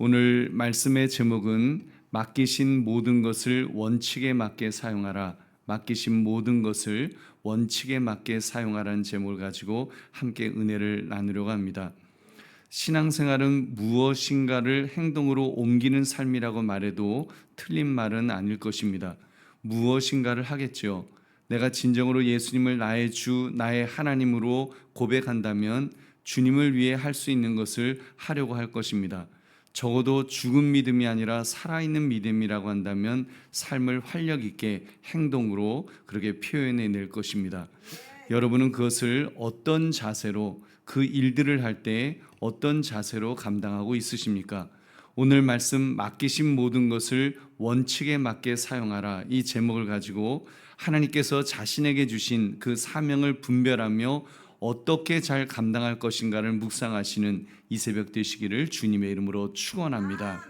오늘 말씀의 제목은 맡기신 모든 것을 원칙에 맞게 사용하라. 맡기신 모든 것을 원칙에 맞게 사용하라는 제목을 가지고 함께 은혜를 나누려고 합니다. 신앙생활은 무엇인가를 행동으로 옮기는 삶이라고 말해도 틀린 말은 아닐 것입니다. 무엇인가를 하겠죠. 내가 진정으로 예수님을 나의 주, 나의 하나님으로 고백한다면 주님을 위해 할 수 있는 것을 하려고 할 것입니다. 적어도 죽은 믿음이 아니라 살아있는 믿음이라고 한다면 삶을 활력 있게 행동으로 그렇게 표현해 낼 것입니다. 여러분은 그것을 어떤 자세로, 그 일들을 할 때 어떤 자세로 감당하고 있으십니까? 오늘 말씀 맡기신 모든 것을 원칙에 맞게 사용하라, 이 제목을 가지고 하나님께서 자신에게 주신 그 사명을 분별하며 어떻게 잘 감당할 것인가를 묵상하시는 이 새벽 되시기를 주님의 이름으로 축원합니다.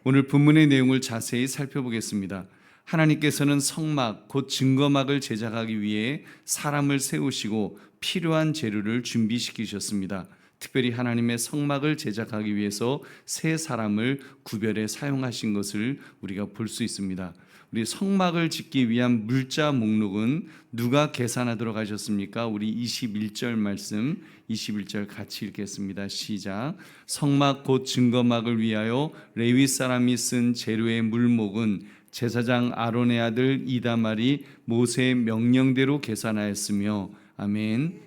오늘 본문의 내용을 자세히 살펴보겠습니다. 하나님께서는 성막, 곧 증거막을 제작하기 위해 사람을 세우시고 필요한 재료를 준비시키셨습니다. 특별히 하나님의 성막을 제작하기 위해서 세 사람을 구별해 사용하신 것을 우리가 볼 수 있습니다. 우리 성막을 짓기 위한 물자 목록은 누가 계산하도록 하셨습니까? 우리 21절 말씀, 21절 같이 읽겠습니다. 시작. 성막 곧 증거막을 위하여 레위 사람이 쓴 재료의 물목은 제사장 아론의 아들 이다말이 모세의 명령대로 계산하였으며, 아멘.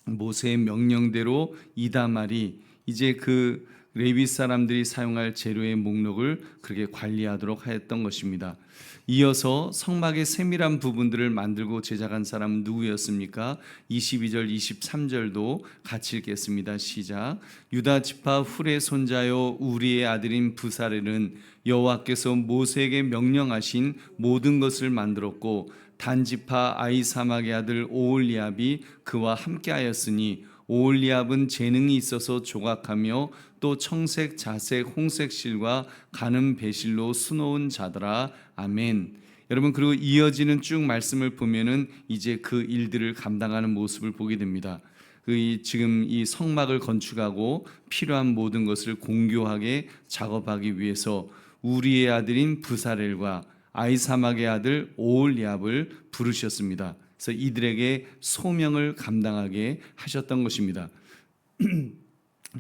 모세의 명령대로 이다말이 이제 그 레위 사람들이 사용할 재료의 목록을 그렇게 관리하도록 하였던 것입니다. 이어서 성막의 세밀한 부분들을 만들고 제작한 사람은 누구였습니까? 22절 23절도 같이 읽겠습니다. 시작. 유다 지파 훌의 손자요 우리의 아들인 부사렐은 여호와께서 모세에게 명령하신 모든 것을 만들었고, 단지파 아이사막의 아들 오홀리압이 그와 함께하였으니, 오홀리압은 재능이 있어서 조각하며 또 청색, 자색, 홍색 실과 가는 배실로 수놓은 자더라. 아멘. 여러분, 그리고 이어지는 쭉 말씀을 보면은 이제 그 일들을 감당하는 모습을 보게 됩니다. 지금 이 성막을 건축하고 필요한 모든 것을 공교하게 작업하기 위해서 우리의 아들인 부사렐과 아이사막의 아들 오홀리압을 부르셨습니다. 그래서 이들에게 소명을 감당하게 하셨던 것입니다.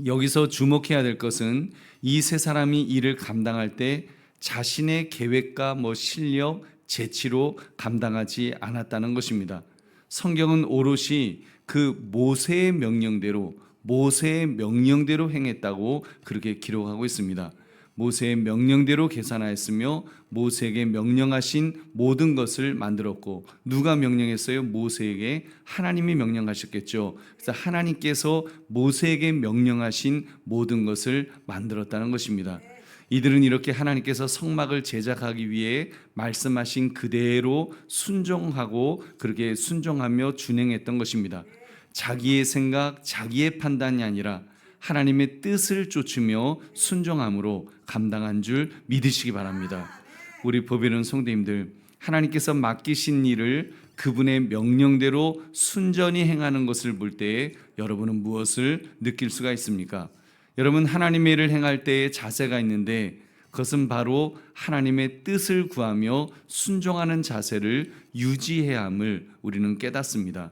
여기서 주목해야 될 것은 이 세 사람이 일을 감당할 때 자신의 계획과 실력, 재치로 감당하지 않았다는 것입니다. 성경은 오롯이 그 모세의 명령대로 행했다고 그렇게 기록하고 있습니다. 모세의 명령대로 계산하였으며 모세에게 명령하신 모든 것을 만들었고, 누가 명령했어요? 모세에게 하나님이 명령하셨겠죠. 그래서 하나님께서 모세에게 명령하신 모든 것을 만들었다는 것입니다. 이들은 이렇게 하나님께서 성막을 제작하기 위해 말씀하신 그대로 순종하고 그렇게 순종하며 준행했던 것입니다. 자기의 생각, 자기의 판단이 아니라 하나님의 뜻을 쫓으며 순종함으로 감당한 줄 믿으시기 바랍니다. 우리 보배로운 성도님들, 하나님께서 맡기신 일을 그분의 명령대로 순전히 행하는 것을 볼 때에 여러분은 무엇을 느낄 수가 있습니까? 여러분, 하나님의 일을 행할 때의 자세가 있는데 그것은 바로 하나님의 뜻을 구하며 순종하는 자세를 유지해야 함을 우리는 깨닫습니다.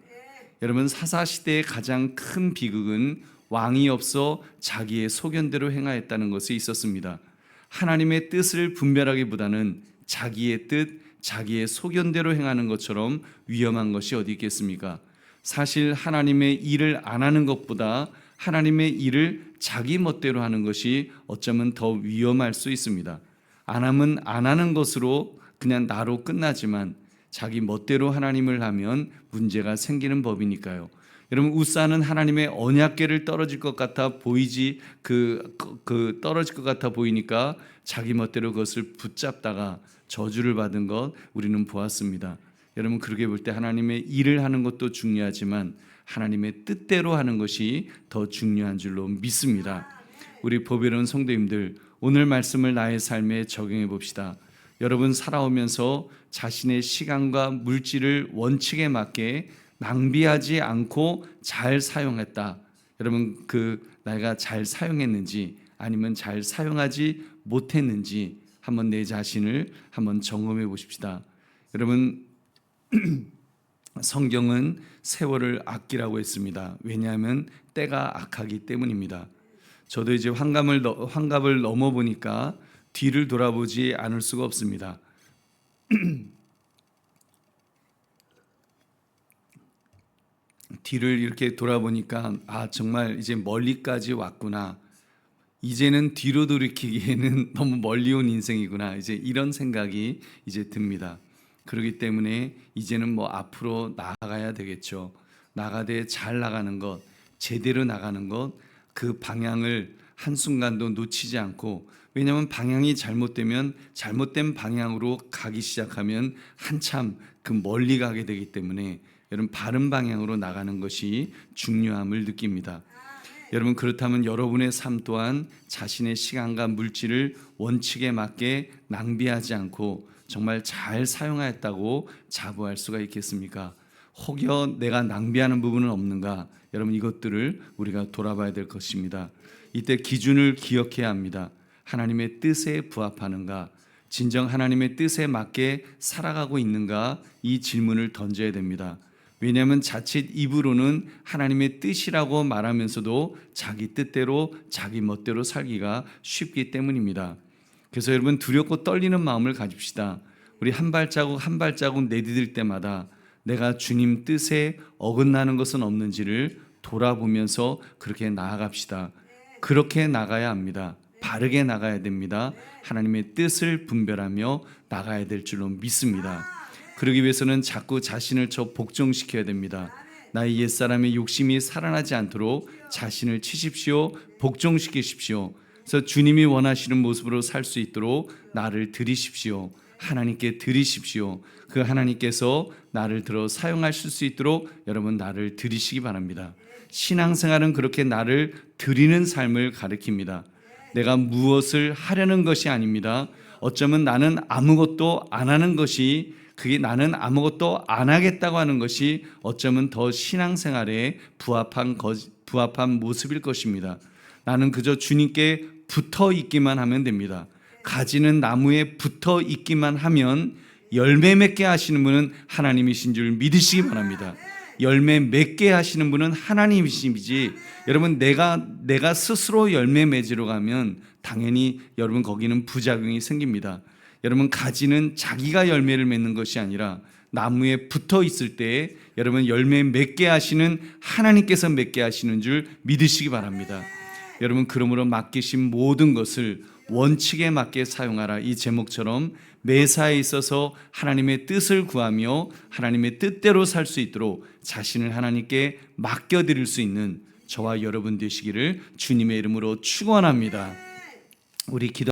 여러분, 사사시대의 가장 큰 비극은 왕이 없어 자기의 소견대로 행하였다는 것이 있었습니다. 하나님의 뜻을 분별하기보다는 자기의 뜻, 자기의 소견대로 행하는 것처럼 위험한 것이 어디 있겠습니까? 사실 하나님의 일을 안 하는 것보다 하나님의 일을 자기 멋대로 하는 것이 어쩌면 더 위험할 수 있습니다. 안 하면 안 하는 것으로 그냥 나로 끝나지만 자기 멋대로 하나님을 하면 문제가 생기는 법이니까요. 여러분, 우사는 하나님의 언약궤를 떨어질 것 같아 보이지 떨어질 것 같아 보이니까 자기 멋대로 그것을 붙잡다가 저주를 받은 것 우리는 보았습니다. 여러분, 그렇게 볼 때 하나님의 일을 하는 것도 중요하지만 하나님의 뜻대로 하는 것이 더 중요한 줄로 믿습니다. 우리 보배로운 성도님들, 오늘 말씀을 나의 삶에 적용해 봅시다. 여러분, 살아오면서 자신의 시간과 물질을 원칙에 맞게 낭비하지 않고 잘 사용했다. 여러분, 내가 잘 사용했는지, 아니면 잘 사용하지 못했는지 한번 내 자신을 한번 점검해 보십시다. 여러분, 성경은 세월을 아끼라고 했습니다. 왜냐하면 때가 악하기 때문입니다. 저도 이제 환갑을 넘어 보니까 뒤를 돌아보지 않을 수가 없습니다. 뒤를 이렇게 돌아보니까 정말 이제 멀리까지 왔구나. 이제는 뒤로 돌이키기에는 너무 멀리 온 인생이구나. 이제 이런 생각이 이제 듭니다. 그렇기 때문에 이제는 뭐 앞으로 나아가야 되겠죠. 나가되 잘 나가는 것, 제대로 나가는 것, 그 방향을 한순간도 놓치지 않고, 왜냐하면 방향이 잘못되면 잘못된 방향으로 가기 시작하면 한참 그 멀리 가게 되기 때문에 여러분 바른 방향으로 나가는 것이 중요함을 느낍니다. 여러분, 그렇다면 여러분의 삶 또한 자신의 시간과 물질을 원칙에 맞게 낭비하지 않고 정말 잘 사용하였다고 자부할 수가 있겠습니까? 혹여 내가 낭비하는 부분은 없는가? 여러분, 이것들을 우리가 돌아봐야 될 것입니다. 이때 기준을 기억해야 합니다. 하나님의 뜻에 부합하는가? 진정 하나님의 뜻에 맞게 살아가고 있는가? 이 질문을 던져야 됩니다. 왜냐하면 자칫 입으로는 하나님의 뜻이라고 말하면서도 자기 뜻대로 자기 멋대로 살기가 쉽기 때문입니다. 그래서 여러분, 두렵고 떨리는 마음을 가집시다. 우리 한 발자국 한 발자국 내디딜 때마다 내가 주님 뜻에 어긋나는 것은 없는지를 돌아보면서 그렇게 나아갑시다. 그렇게 나가야 합니다. 바르게 나가야 됩니다. 하나님의 뜻을 분별하며 나가야 될 줄로 믿습니다. 그러기 위해서는 자꾸 자신을 복종시켜야 됩니다. 나의 옛사람의 욕심이 살아나지 않도록 자신을 치십시오. 복종시키십시오. 그래서 주님이 원하시는 모습으로 살 수 있도록 나를 드리십시오. 하나님께 드리십시오. 그 하나님께서 나를 들어 사용하실 수 있도록 여러분 나를 드리시기 바랍니다. 신앙생활은 그렇게 나를 드리는 삶을 가리킵니다. 내가 무엇을 하려는 것이 아닙니다. 어쩌면 나는 아무것도 안 하는 것이, 그게 나는 아무것도 안 하겠다고 하는 것이 어쩌면 더 신앙생활에 부합한 모습일 것입니다. 나는 그저 주님께 붙어 있기만 하면 됩니다. 가지는 나무에 붙어 있기만 하면 열매 맺게 하시는 분은 하나님이신 줄 믿으시기 바랍니다. 열매 맺게 하시는 분은 하나님이시지, 여러분 내가 스스로 열매 맺으러 가면 당연히 여러분 거기는 부작용이 생깁니다. 여러분, 가지는 자기가 열매를 맺는 것이 아니라 나무에 붙어 있을 때 여러분 열매 맺게 하시는 하나님께서 맺게 하시는 줄 믿으시기 바랍니다. 여러분, 그러므로 맡기신 모든 것을 원칙에 맞게 사용하라. 이 제목처럼 매사에 있어서 하나님의 뜻을 구하며 하나님의 뜻대로 살 수 있도록 자신을 하나님께 맡겨드릴 수 있는 저와 여러분 되시기를 주님의 이름으로 축원합니다. 우리 기도